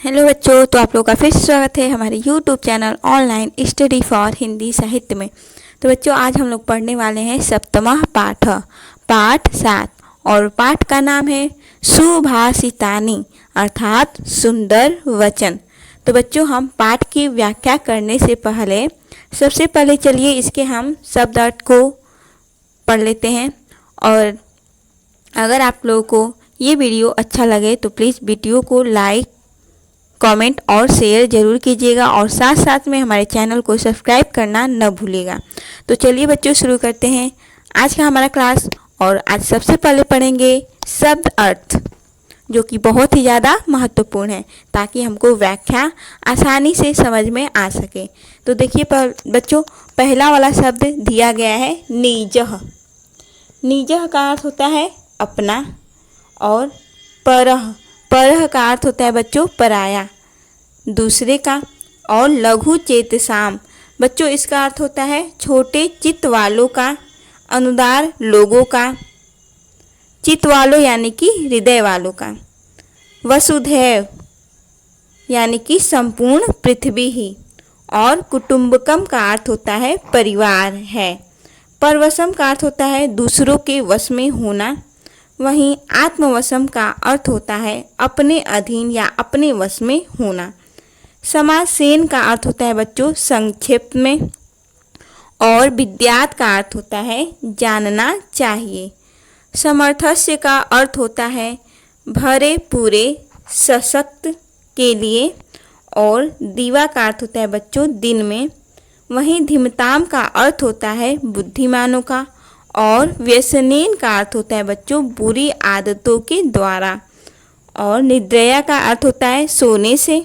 Hello बच्चों, तो आप लोगों का फिर से स्वागत है हमारे YouTube channel online study for Hindi साहित्य में। तो बच्चों, आज हम लोग पढ़ने वाले हैं सप्तमः पाठ, पाठ 7, और पाठ का नाम है सुभाषितानि अर्थात सुंदर वचन। तो बच्चों, हम पाठ की व्याख्या करने से पहले सबसे पहले चलिए इसके हम शब्द अर्थ को पढ़ लेते हैं। और अगर आप लोगों को ये वीडियो अच्छा लगे तो प्लीज़ वीडियो को लाइक, कमेंट और शेयर ज़रूर कीजिएगा, और साथ साथ में हमारे चैनल को सब्सक्राइब करना न भूलिएगा। तो चलिए बच्चों, शुरू करते हैं आज का हमारा क्लास। और आज सबसे पहले पढ़ेंगे शब्द अर्थ, जो कि बहुत ही ज़्यादा महत्वपूर्ण है ताकि हमको व्याख्या आसानी से समझ में आ सके। तो देखिए बच्चों, पहला वाला शब्द दिया गया है निजः। निजः का अर्थ होता है अपना, और परः, परः का अर्थ होता है बच्चों पराया, दूसरे का। और लघु चेतसाम बच्चों, इसका अर्थ होता है छोटे चित्त वालों का, अनुदार लोगों का, चित्त वालों यानी कि हृदय वालों का। वसुधैव यानी कि संपूर्ण पृथ्वी ही। और कुटुंबकम का अर्थ होता है परिवार है। परवशम का अर्थ होता है दूसरों के वश में होना। वहीं आत्मवशम का अर्थ होता है अपने अधीन या अपने वश में होना। समासेन का अर्थ होता है बच्चों संक्षेप में। और विद्यात का अर्थ होता है जानना चाहिए। समर्थस्य का अर्थ होता है भरे पूरे, सशक्त के लिए। और दीवा का अर्थ होता है बच्चों दिन में। वहीं धीमताम का अर्थ होता है बुद्धिमानों का। और व्यसनेन का अर्थ होता है बच्चों बुरी आदतों के द्वारा। और निद्रया का अर्थ होता है सोने से।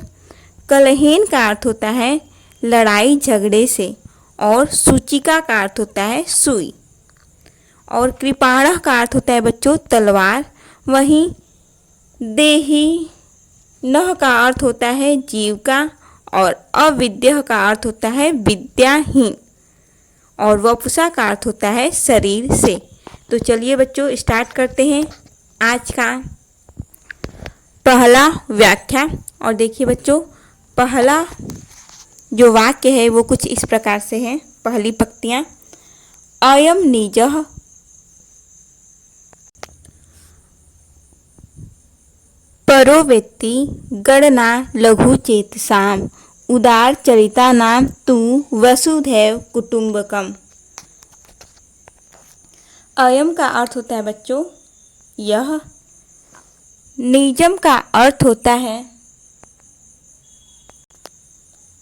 कलहेन का अर्थ होता है लड़ाई झगड़े से। और सूचिका का अर्थ होता है सुई। और कृपाणः का अर्थ होता है बच्चों तलवार। वहीं देही नह का अर्थ होता है जीविका। और अविद्यः का अर्थ होता है विद्याहीन। और वपुषा का अर्थ होता है शरीर से। तो चलिए बच्चों, स्टार्ट करते हैं आज का पहला व्याख्या। और देखिए बच्चों, पहला जो वाक्य है वो कुछ इस प्रकार से है। पहली पंक्तियां, अयम निजः परो वेत्ति गणना लघु चेतसाम उदार चरिता नाम तू वसुधैव कुटुंबकम। अयम का अर्थ होता है बच्चों यह। निजम का अर्थ होता है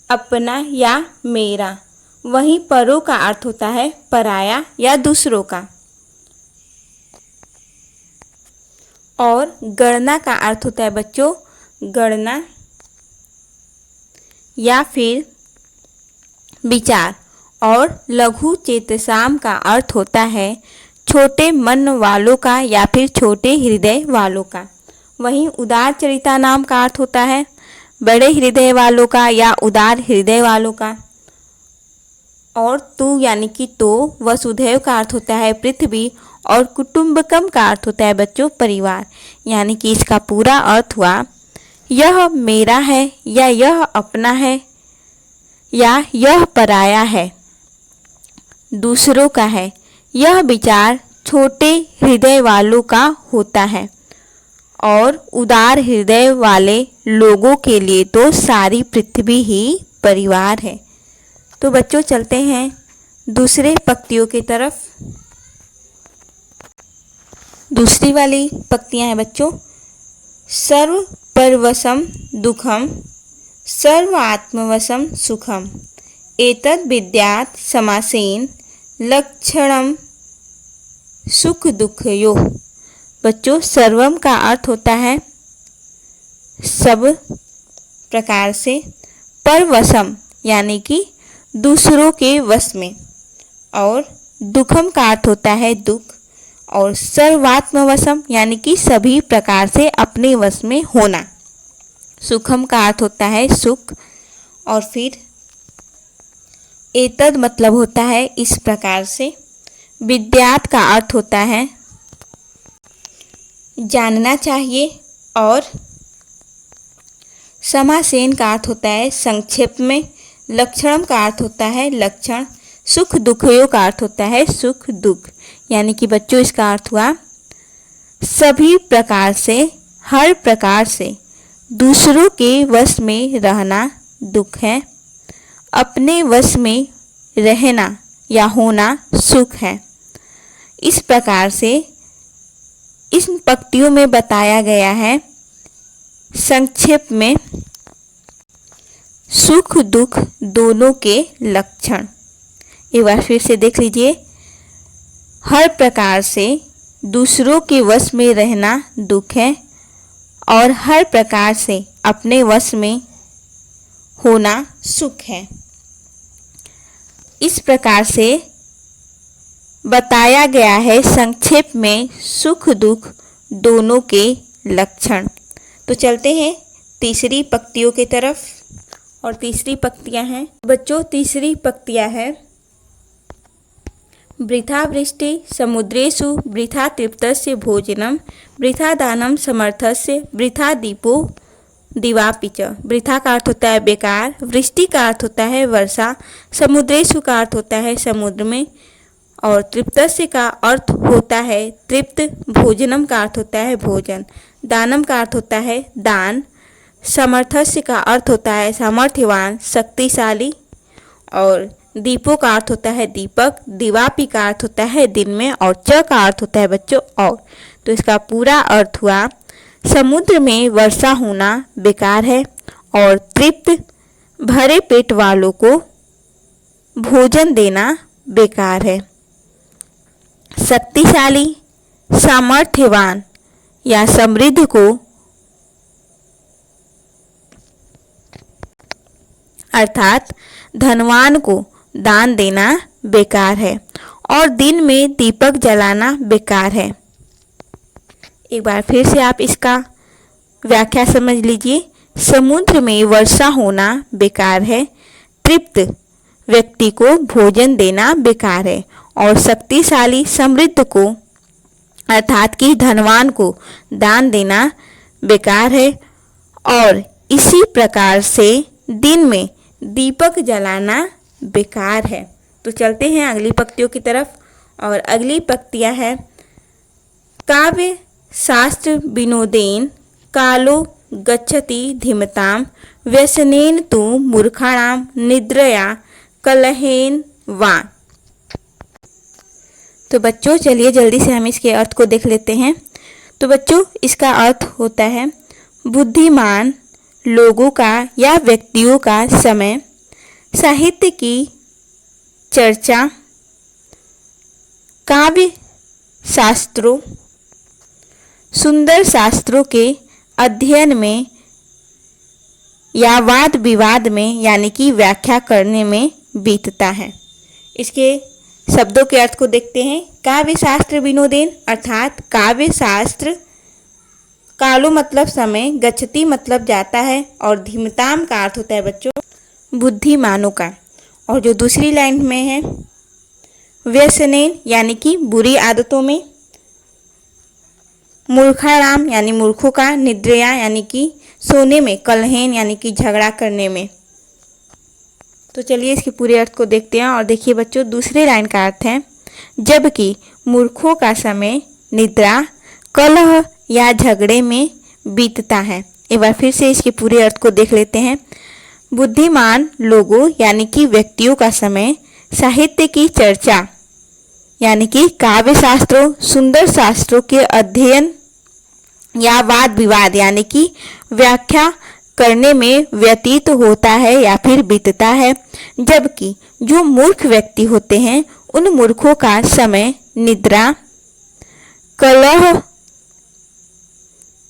अपना या मेरा। वहीं परो का अर्थ होता है पराया या दूसरों का। और गणना का अर्थ होता है बच्चों गणना या फिर विचार। और लघु चेतसाम का अर्थ होता है छोटे मन वालों का या फिर छोटे हृदय वालों का। वहीं उदार चरिता नाम का अर्थ होता है बड़े हृदय वालों का या उदार हृदय वालों का। और तू यानी कि तो, वसुधैव का अर्थ होता है पृथ्वी। और कुटुंबकम का अर्थ होता है बच्चों परिवार। यानी कि इसका पूरा अर्थ हुआ यह मेरा है, या यह अपना है, या यह पराया है, दूसरों का है। यह विचार छोटे हृदय वालों का होता है। और उदार हृदय वाले लोगों के लिए तो सारी पृथ्वी ही परिवार है। तो बच्चों, चलते हैं दूसरे पंक्तियों की तरफ। दूसरी वाली पंक्तियां हैं बच्चों, सर्व परवशम दुखम सर्व आत्मवशम सुखम एतद् विद्यात् समासेन लक्षणम सुख दुखयो। बच्चों, सर्वम का अर्थ होता है सब प्रकार से। परवशम यानी कि दूसरों के वश में। और दुखम का अर्थ होता है दुख। और सर्वात्मवशम यानी कि सभी प्रकार से अपने वश में होना। सुखम का अर्थ होता है सुख। और फिर एतद मतलब होता है इस प्रकार से। विद्यात का अर्थ होता है जानना चाहिए। और समासेन का अर्थ होता है संक्षेप में। लक्षणम का अर्थ होता है लक्षण। सुख दुखयो का अर्थ होता है सुख दुख। यानी कि बच्चों इसका अर्थ हुआ सभी प्रकार से, हर प्रकार से दूसरों के वश में रहना दुख है, अपने वश में रहना या होना सुख है। इस प्रकार से इन पंक्तियों में बताया गया है संक्षेप में सुख दुख दोनों के लक्षण। एक बार फिर से देख लीजिए। हर प्रकार से दूसरों के वश में रहना दुख है और हर प्रकार से अपने वश में होना सुख है। इस प्रकार से बताया गया है संक्षेप में सुख दुख दोनों के लक्षण। तो चलते हैं तीसरी पंक्तियों की तरफ। और तीसरी पंक्तियां हैं बच्चों, तीसरी पंक्तियां है वृथा वृष्टि समुद्रेषु वृथा तृप्तस्य भोजनम वृथा दानम समर्थस्य वृथा दीपो दिवापि च। वृथा का अर्थ होता है बेकार, वृष्टि का अर्थ होता है वर्षा, समुद्रेषु का अर्थ होता है समुद्र में, और तृप्तस्य का अर्थ होता है तृप्त, भोजनम का अर्थ होता है भोजन, दानम का अर्थ होता है दान, समर्थस्य का अर्थ होता है सामर्थ्यवान, शक्तिशाली, और दीपो का अर्थ होता है दीपक, दिवापि का अर्थ होता है दिन में, और च का अर्थ होता है बच्चों और। तो इसका पूरा अर्थ हुआ समुद्र में वर्षा होना बेकार है और तृप्त भरे पेट वालों को भोजन देना बेकार है। शक्तिशाली, सामर्थ्यवान या समृद्ध को अर्थात धनवान को दान देना बेकार है और दिन में दीपक जलाना बेकार है। एक बार फिर से आप इसका व्याख्या समझ लीजिए। समुद्र में वर्षा होना बेकार है, तृप्त व्यक्ति को भोजन देना बेकार है और शक्तिशाली समृद्ध को अर्थात कि धनवान को दान देना बेकार है, और इसी प्रकार से दिन में दीपक जलाना बेकार है। तो चलते हैं अगली पंक्तियों की तरफ। और अगली पंक्तियां है काव्य शास्त्र विनोदेन कालो गच्छति धीमताम व्यसनेन तु मूर्खाणाम निद्रया कलहेन वा। तो बच्चों चलिए जल्दी से हम इसके अर्थ को देख लेते हैं। तो बच्चों इसका अर्थ होता है बुद्धिमान लोगों का या व्यक्तियों का समय साहित्य की चर्चा, काव्य शास्त्रों, सुंदर शास्त्रों के अध्ययन में या वाद विवाद में यानी कि व्याख्या करने में बीतता है। इसके शब्दों के अर्थ को देखते हैं। काव्य शास्त्र विनोदेन अर्थात काव्य शास्त्र, कालो मतलब समय, गच्छति मतलब जाता है, और धीमताम का अर्थ होता है बच्चों बुद्धिमानों का। और जो दूसरी लाइन में है व्यसनेन यानी कि बुरी आदतों में, मूर्खाराम यानी मूर्खों का, निद्रया यानी कि सोने में, कलहेन यानी कि झगड़ा करने में। तो चलिए इसके पूरे अर्थ को देखते हैं। और देखिए बच्चों दूसरे लाइन का अर्थ है जबकि मूर्खों का समय निद्रा, कलह या झगड़े में बीतता है। एक बार फिर से इसके पूरे अर्थ को देख लेते हैं। बुद्धिमान लोगों यानी कि व्यक्तियों का समय साहित्य की चर्चा यानी कि काव्य शास्त्रों, सुंदर शास्त्रों के अध्ययन या वाद विवाद यानी कि व्याख्या करने में व्यतीत होता है या फिर बीतता है, जबकि जो मूर्ख व्यक्ति होते हैं उन मूर्खों का समय निद्रा, कलह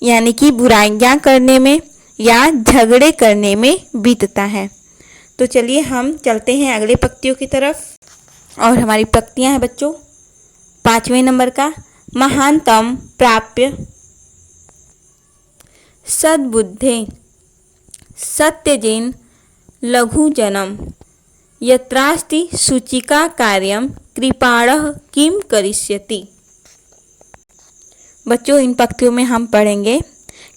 यानी कि बुराइयां करने में या झगड़े करने में बीतता है। तो चलिए हम चलते हैं अगले पंक्तियों की तरफ। और हमारी पंक्तियां हैं बच्चों 5वें नंबर का महानतम प्राप्य सद्बुद्धे सत्यजेन लघु जनम यत्रास्ति सूचिका कार्यम कृपाणः किम करिष्यति। बच्चों इन पंक्तियों में हम पढ़ेंगे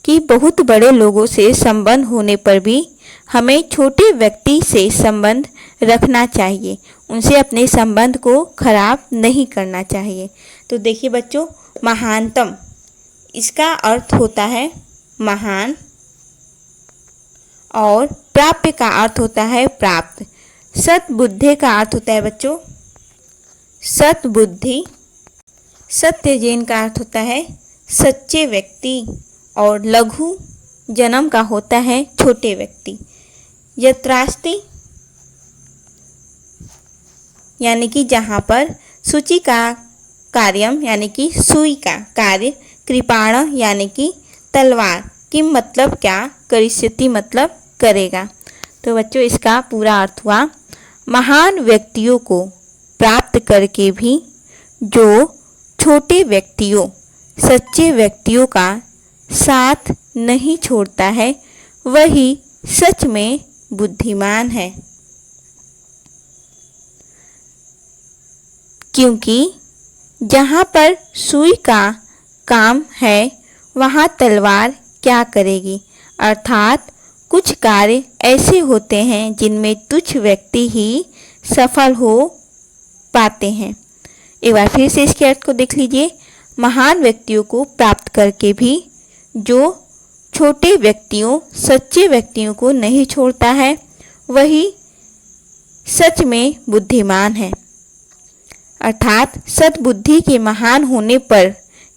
कि बहुत बड़े लोगों से संबंध होने पर भी हमें छोटे व्यक्ति से संबंध रखना चाहिए, उनसे अपने संबंध को खराब नहीं करना चाहिए। तो देखिए बच्चों, महानतम इसका अर्थ होता है महान, और प्राप्य का अर्थ होता है प्राप्त। सद्बुद्धि का अर्थ होता है बच्चों सद्बुद्धि। सत्यजेन का अर्थ होता है सच्चे व्यक्ति, और लघु जन्म का होता है छोटे व्यक्ति। यत्रास्ति यानी कि जहाँ पर सूची का कार्यम यानी कि सुई का कार्य, कृपाण यानी कि तलवार, किम मतलब क्या, करिष्यति मतलब करेगा। तो बच्चों इसका पूरा अर्थ हुआ, महान व्यक्तियों को प्राप्त करके भी जो छोटे व्यक्तियों, सच्चे व्यक्तियों का साथ नहीं छोड़ता है, वही सच में बुद्धिमान है। क्योंकि जहाँ पर सुई का काम है वहाँ तलवार क्या करेगी, अर्थात कुछ कार्य ऐसे होते हैं जिनमें तुच्छ व्यक्ति ही सफल हो पाते हैं। एक बार फिर से इसके अर्थ को देख लीजिए, महान व्यक्तियों को प्राप्त करके भी जो छोटे व्यक्तियों, सच्चे व्यक्तियों को नहीं छोड़ता है, वही सच में बुद्धिमान है। अर्थात सद्बुद्धि के महान होने पर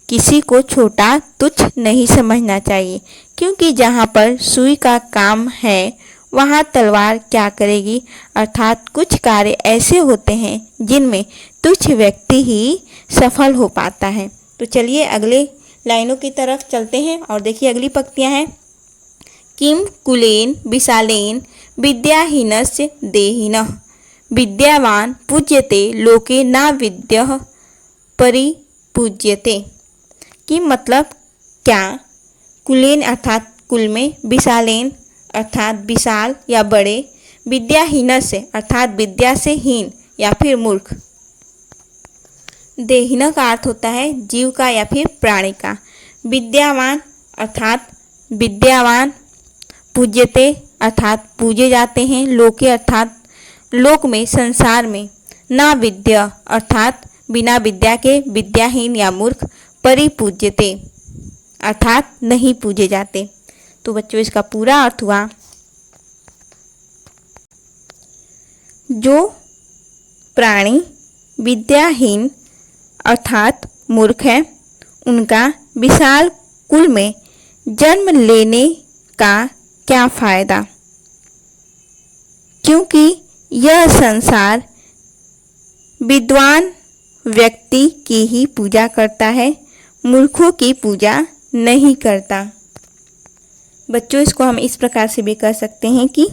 किसी को छोटा तुच्छ नहीं समझना चाहिए, क्योंकि जहाँ पर सुई का काम है वहाँ तलवार क्या करेगी, अर्थात कुछ कार्य ऐसे होते हैं जिनमें तुच्छ व्यक्ति ही सफल हो पाता है। तो चलिए अगले लाइनों की तरफ चलते हैं और देखिए अगली पंक्तियाँ हैं। किम कुलेन विशालेन विद्याहीनस्य देहिनः विद्यावान पूज्यते लोके ना विद्यः परिपूज्यते। किम मतलब क्या, कुलेन अर्थात कुल में, विशालेन अर्थात विशाल या बड़े, विद्याहीन से अर्थात विद्या से हीन या फिर मूर्ख। देहिन का अर्थ होता है जीव का या फिर प्राणी का। विद्यावान अर्थात विद्यावान, पूज्यते अर्थात पूजे जाते हैं, लोके अर्थात लोक में, संसार में, ना विद्या अर्थात बिना विद्या के विद्याहीन या मूर्ख, परिपूज्यते अर्थात नहीं पूजे जाते। तो बच्चों इसका पूरा अर्थ हुआ, जो प्राणी विद्याहीन अर्थात मूर्ख है, उनका विशाल कुल में जन्म लेने का क्या फायदा, क्योंकि यह संसार विद्वान व्यक्ति की ही पूजा करता है, मूर्खों की पूजा नहीं करता। बच्चों इसको हम इस प्रकार से भी कह सकते हैं कि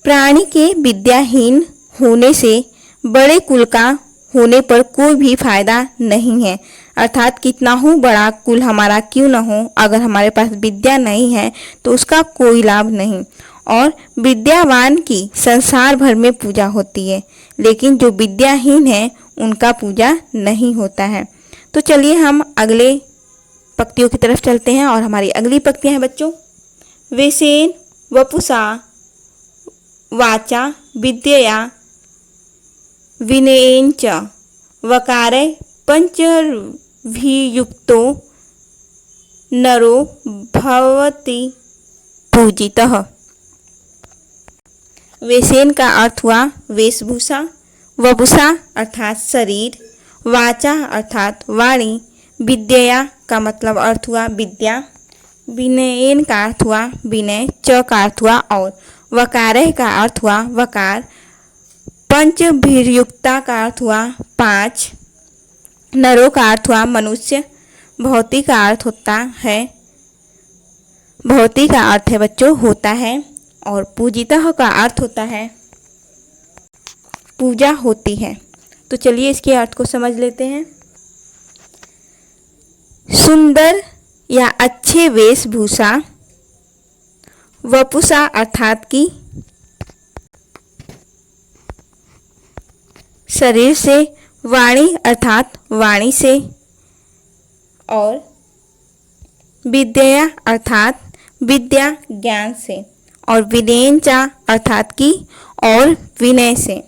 प्राणी के विद्याहीन होने से बड़े कुल का होने पर कोई भी फायदा नहीं है। अर्थात कितना हो बड़ा कुल हमारा क्यों न हो, अगर हमारे पास विद्या नहीं है तो उसका कोई लाभ नहीं। और विद्यावान की संसार भर में पूजा होती है, लेकिन जो विद्याहीन है उनका पूजा नहीं होता है। तो चलिए हम अगले पंक्तियों की तरफ चलते हैं और हमारी अगली पंक्तियां हैं बच्चों। वेसेन वपुषा वाचा विद्यया विनयेन च वकारे पंचभियुक्तो नरो भवति पूजितः। वेसेन का अर्थ हुआ वेशभूषा, वपुषा अर्थात शरीर, वाचा अर्थात वाणी, विद्या का मतलब अर्थ हुआ विद्या, विनयन का अर्थ हुआ विनय, च का अर्थ हुआ और, वकारह का अर्थ हुआ वकार, पंचभिर्युक्ता का अर्थ हुआ पांच, नरो का अर्थ हुआ मनुष्य, भौतिक का अर्थ होता है, भौतिक का अर्थ है बच्चों होता है, और पूजितः का अर्थ होता है पूजा होती है। तो चलिए इसके अर्थ को समझ लेते हैं। सुंदर या अच्छे वेशभूषा, वपुषा अर्थात की शरीर से, वाणी अर्थात वाणी से, और विद्यया अर्थात विद्या ज्ञान से, और विनयंचा अर्थात की और विनय से,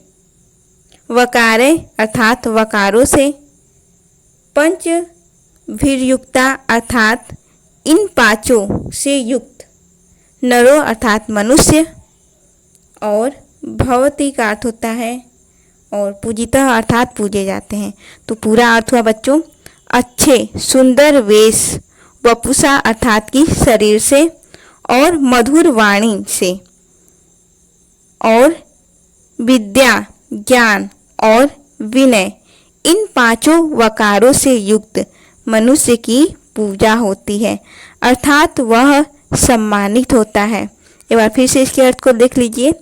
वकारे अर्थात वकारों से, पंच भीर्युक्ता अर्थात इन पांचों से युक्त, नरो अर्थात मनुष्य, और भवती का अर्थ होता है और पूजितः अर्थात पूजे जाते हैं। तो पूरा अर्थ हुआ बच्चों, अच्छे सुंदर वेश, वपुषा अर्थात की शरीर से, और मधुर वाणी से, और विद्या ज्ञान और विनय, इन पांचों वकारों से युक्त मनुष्य की पूजा होती है, अर्थात वह सम्मानित होता है। एक बार फिर से इसके अर्थ को देख लीजिए।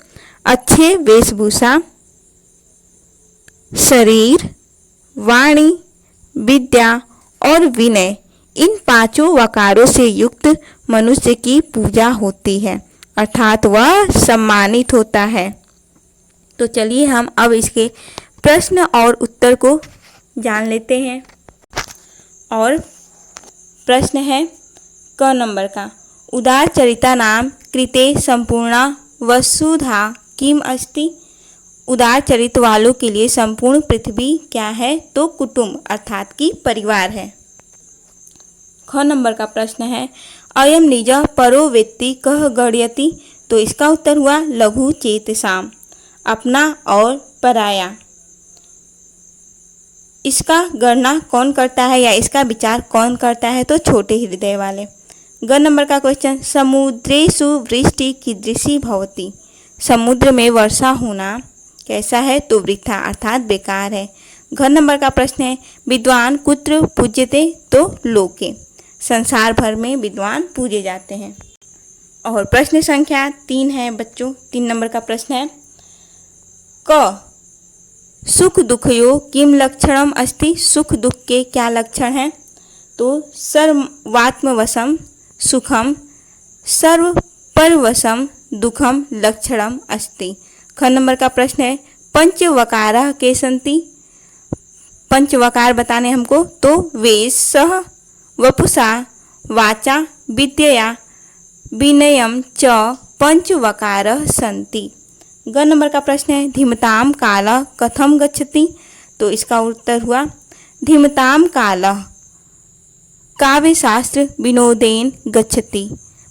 अच्छे वेशभूषा, शरीर, वाणी, विद्या और विनय, इन पांचों वकारों से युक्त मनुष्य की पूजा होती है, अर्थात वह सम्मानित होता है। तो चलिए हम अब इसके प्रश्न और उत्तर को जान लेते हैं। और प्रश्न है क नंबर का, उदार चरिता नाम कृते संपूर्णा वसुधा किम अस्ति। उदार चरित्र वालों के लिए संपूर्ण पृथ्वी क्या है? तो कुटुंब अर्थात की परिवार है। ख नंबर का प्रश्न है, अयम निज परो वेत्ति कह गढ़यति। तो इसका उत्तर हुआ लघु चेतसाम, अपना और पराया। इसका गणना कौन करता है या इसका विचार कौन करता है? तो छोटे हृदय वाले। ग नंबर का क्वेश्चन, समुद्रेषु वृष्टि कीदृशी भवति। समुद्र में वर्षा होना कैसा है? तो वृथा अर्थात बेकार है। घ नंबर का प्रश्न है, विद्वान कुत्र पूज्यते। तो लोके, संसार भर में विद्वान पूजे जाते हैं। और प्रश्न संख्या 3 है बच्चों। 3 नंबर का प्रश्न है, क सुख दुखयो किम लक्षणम अस्ति। सुख दुख के क्या लक्षण हैं? तो सर्वात्मवशम सुखम, सर्व परवशम दुखम लक्षणम अस्ति। ख नंबर का प्रश्न है, पंचवकारा के संति। पंचवकार बताने हमको, तो वेश, सह, वपुषा, वाचा, विद्यया, विनयम च पंचवकार संति। ग नंबर का प्रश्न है, धीमताम काल कथम गच्छति। तो इसका उत्तर हुआ धीमताम काल काव्य शास्त्र विनोदेन गच्छति।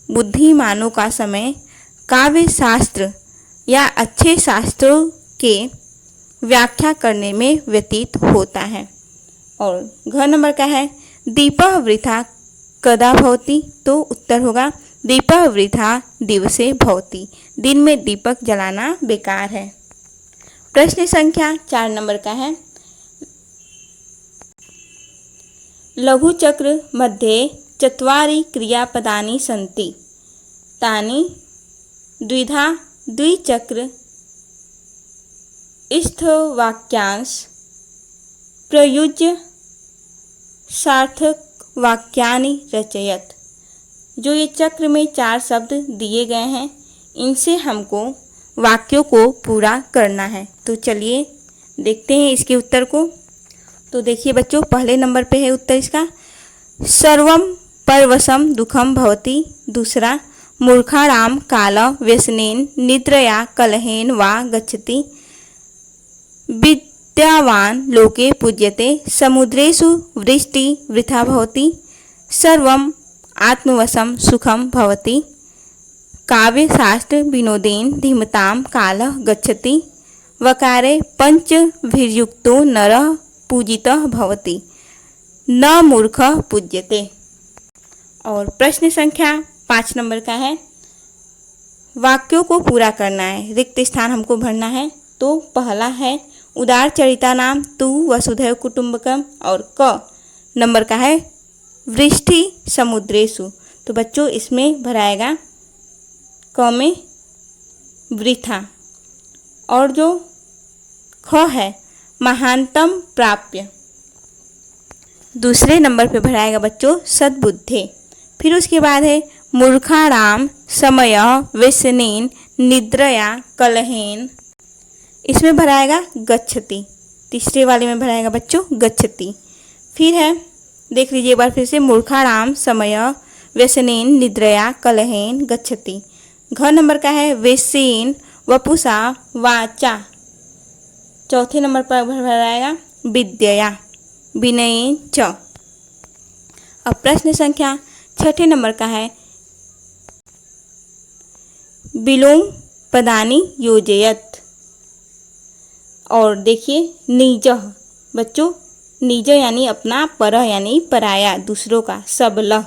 बुद्धिमानों का समय काव्य शास्त्र या अच्छे शास्त्रों के व्याख्या करने में व्यतीत होता है। और घ नंबर का है, दीपः वृथा कदा भवति। तो उत्तर होगा दीपः वृथा दिवसे भवति। दिन में दीपक जलाना बेकार है। प्रश्न संख्या 4 नंबर का है, लघु चक्र मध्ये चत्वारि क्रियापदानि सन्ति तानि द्विधा द्विचक्र स्थवाक्यांश प्रयुज्य सार्थक वाक्यानि रचयत। जो ये चक्र में 4 शब्द दिए गए हैं, इनसे हमको वाक्यों को पूरा करना है। तो चलिए देखते हैं इसके उत्तर को। तो देखिए बच्चों, पहले नंबर पे है उत्तर इसका, सर्वम परवशम दुखम भवति। दूसरा, मूर्खाणाम काल व्यसनेन निद्रया कलहेन वा गच्छति। विद्यावान लोके पूज्यते, समुद्रेषु वृष्टि वृथा भवति। सर्वम आत्मवशम सुखम भवति। काव्य शास्त्र विनोदेन धीमताम कालः गच्छति। वकारे पंचभिर्युक्तो नरः पूजितः भवति, न मूर्खः पूज्यते। और प्रश्न संख्या 5 नंबर का है, वाक्यों को पूरा करना है, रिक्त स्थान हमको भरना है। तो पहला है उदार चरिता नाम तु वसुधैव कुटुंबकम। और क नंबर का है वृष्टि समुद्रेषु। तो बच्चों इसमें भराएगा क में वृथा। और जो ख है महानतम प्राप्य, दूसरे नंबर पे भराएगा बच्चों सद्बुद्धे। फिर उसके बाद है मूर्खाणाम समय व्यसनेन निद्रया कलहेन, इसमें भराएगा गच्छति। तीसरे वाले में भराएगा बच्चों गच्छति। फिर है, देख लीजिए एक बार फिर से, मूर्खाणाम समय व्यसनेन निद्रया कलहेन गच्छति। घ नंबर का है वेसेन वपुषा वाचा। चौथे नंबर पर भराएगा विद्यया विनयेन च। अब प्रश्न संख्या छठे नंबर का है विलोम पदानि योजयत। और देखिए निजः, बच्चों निज यानी अपना, पर यानी पराया दूसरों का, सबल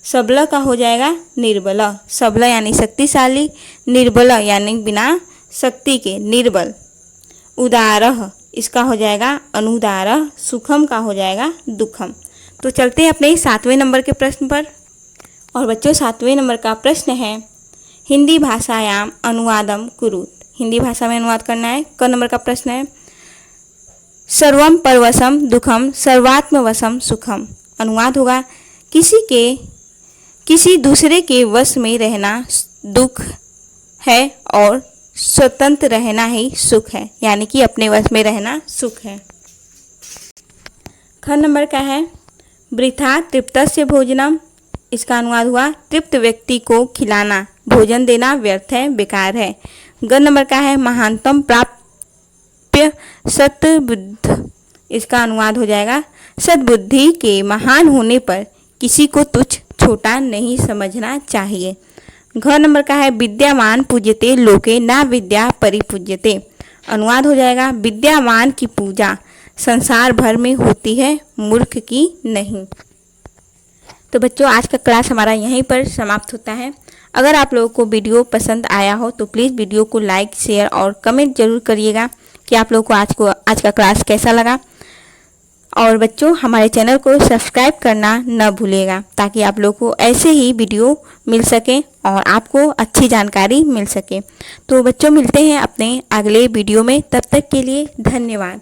सबल का हो जाएगा निर्बल। सबल यानी शक्तिशाली, निर्बल यानी बिना शक्ति के निर्बल। उदारः इसका हो जाएगा अनुदारः, सुखम का हो जाएगा दुखम। तो चलते हैं अपने 7वें नंबर के प्रश्न पर। और बच्चों 7वें नंबर का प्रश्न है हिंदी भाषायाम अनुवादम कुरुत। हिंदी भाषा में अनुवाद करना है। क नंबर का प्रश्न है सर्वम परवशम दुखम सर्वात्मवशम सुखम। अनुवाद होगा किसी दूसरे के वश में रहना दुख है और स्वतंत्र रहना ही सुख है, यानी कि अपने वश में रहना सुख है। ख नंबर का है वृथा तृप्तस्य भोजनम। इसका अनुवाद हुआ तृप्त व्यक्ति को खिलाना, भोजन देना व्यर्थ है, बेकार है। ग नंबर का है महानतम प्राप्य सद्बुद्ध। इसका अनुवाद हो जाएगा सद्बुद्धि के महान होने पर किसी को तुच्छ छोटा नहीं समझना चाहिए। घ नंबर का है विद्यावान पूज्यते लोके ना विद्या परिपूज्यते। अनुवाद हो जाएगा विद्यावान की पूजा संसार भर में होती है, मूर्ख की नहीं। तो बच्चों आज का क्लास हमारा यहीं पर समाप्त होता है। अगर आप लोगों को वीडियो पसंद आया हो तो प्लीज़ वीडियो को लाइक शेयर और कमेंट जरूर करिएगा कि आप लोगों को आज का क्लास कैसा लगा। और बच्चों हमारे चैनल को सब्सक्राइब करना न भूलिएगा ताकि आप लोगों को ऐसे ही वीडियो मिल सके और आपको अच्छी जानकारी मिल सके। तो बच्चों मिलते हैं अपने अगले वीडियो में, तब तक के लिए धन्यवाद।